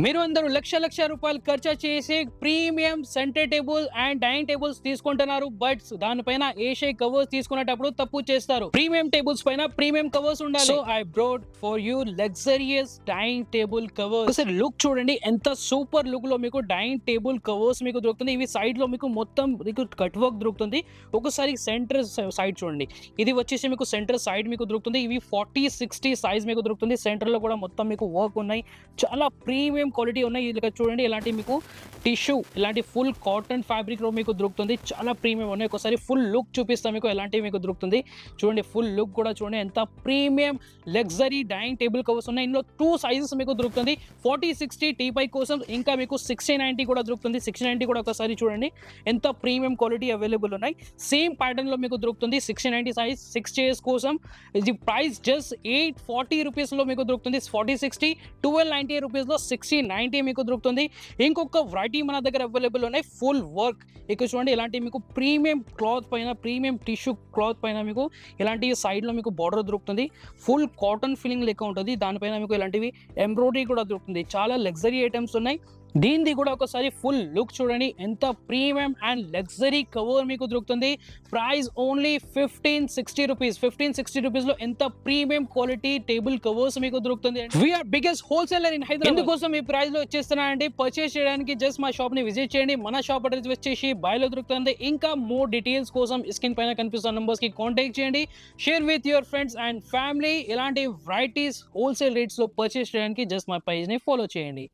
మీరు అందరూ లక్ష రూపాయలు ఖర్చు చేసి premium center table and dining tables తీసుకుంటున్నారు. బట్ దానిపైన ఏషియా కవర్స్ తీసుకునేటప్పుడు తప్పు చేస్తారు. ప్రీమియం టేబుల్స్ పైన ప్రీమియం కవర్స్ ఉండాలి. So I brought for you luxurious dining table covers. ఒకసారి లుక్ చూడండి, ఎంత సూపర్ లుక్ లో మీకు డైనింగ్ టేబుల్ కవర్స్ మీకు దొరుకుతుంది. ఇవి సైడ్ లో మీకు మొత్తం మీకు కట్ వర్క్ దొరుకుతుంది. ఒకసారి సెంటర్ సైడ్ చూడండి, ఇది వచ్చేసి మీకు సెంటర్ సైడ్ మీకు దొరుకుతుంది. ఇవి 40-60 సైజ్ మీకు దొరుకుతుంది. సెంటర్ లో కూడా మొత్తం మీకు వర్క్ ఉన్నాయి, చాలా ప్రీమియం క్వాలిటీ ఉన్నాయి. ఇక్కడ చూడండి, ఇలాంటి మీకు టిష్యూ, ఇలాంటి ఫుల్ కాటన్ ఫ్యాబ్రిక్ లో మీకు దొరుకుతుంది. చాలా ప్రీమియం ఉన్నాయి. ఒకసారి ఫుల్ లుక్ చూపిస్తాం మీకు, ఎలాంటివి మీకు దొరుకుతుంది. చూడండి, ఫుల్ లుక్ కూడా చూడండి, ఎంత premium luxury dining table covers ఉన్నాయి. ఇందులో 2 సైజెస్ మీకు దొరుకుతుంది. 40-60 టీపై కోసం, ఇంకా మీకు 60-90 కూడా దొరుకుతుంది. 60-90 కూడా ఒకసారి చూడండి, ఎంత ప్రీమియం క్వాలిటీ అవైలబుల్ ఉన్నాయి. సేమ్ ప్యాటర్న్ లో మీకు దొరుకుతుంది. 60-90 సైజ్ 6 చైర్స్ కోసం ఇది ప్రైస్ జస్ట్ 840 రూపీస్ లో మీకు దొరుకుతుంది. 40-60 1290 రూపీస్ లో 60-90 మీకు దొరుకుతుంది. ఇంకొక వెరైటీ మన దగ్గర అవైలబుల్ ఉన్నాయి, ఫుల్ వర్క్. ఇక్కడ చూడండి, ఇలాంటి మీకు ప్రీమియం క్లాత్ పైన, ప్రీమియం టిష్యూ క్లాత్ పైన మీకు ఇలాంటి సైడ్ లో మీకు బార్డర్ దొరుకుతుంది. ఫుల్ కాటన్ ఫీలింగ్ లెక్క ఉంటుంది. దానిపైన మీకు ఇలాంటివి ఎంబ్రాయిడరీ కూడా దొరుకుతుంది. చాలా లగ్జరీ ఐటమ్స్ ఉన్నాయి. దీనిది కూడా ఒకసారి ఫుల్ లుక్ చూడండి, ఎంత ప్రీమియం అండ్ లగ్జరీ కవర్ మీకు దొరుకుతుంది. Price only 1560 rupees. 1560 రూపీస్ లో ఎంత ప్రీమియం క్వాలిటీ టేబుల్ కవర్స్ మీకు దొరుకుతుంది. We're biggest wholesaler in Hyderabad. ఎందుకోసం ఈ ప్రైస్ లో ఇచ్చేస్తున్నానండి, పర్చేస్ చేయడానికి జస్ట్ మా షాప్ ని విజిట్ చేయండి. మన షాప్ అడ్రస్ వచ్చేసి బాయ్లో దొరుకుతుంది. ఇంకా మోర్ డీటెయిల్స్ కోసం స్క్రీన్ పైన కనిపిస్తున్న నంబర్స్ కి కాంటాక్ట్ చేయండి. Share with your friends and family. ఇలాంటి వెరైటీస్ హోల్సేల్ రేట్స్ లో పర్చేస్ చేయడానికి జస్ట్ మా పేజ్ ని ఫాలో చేయండి.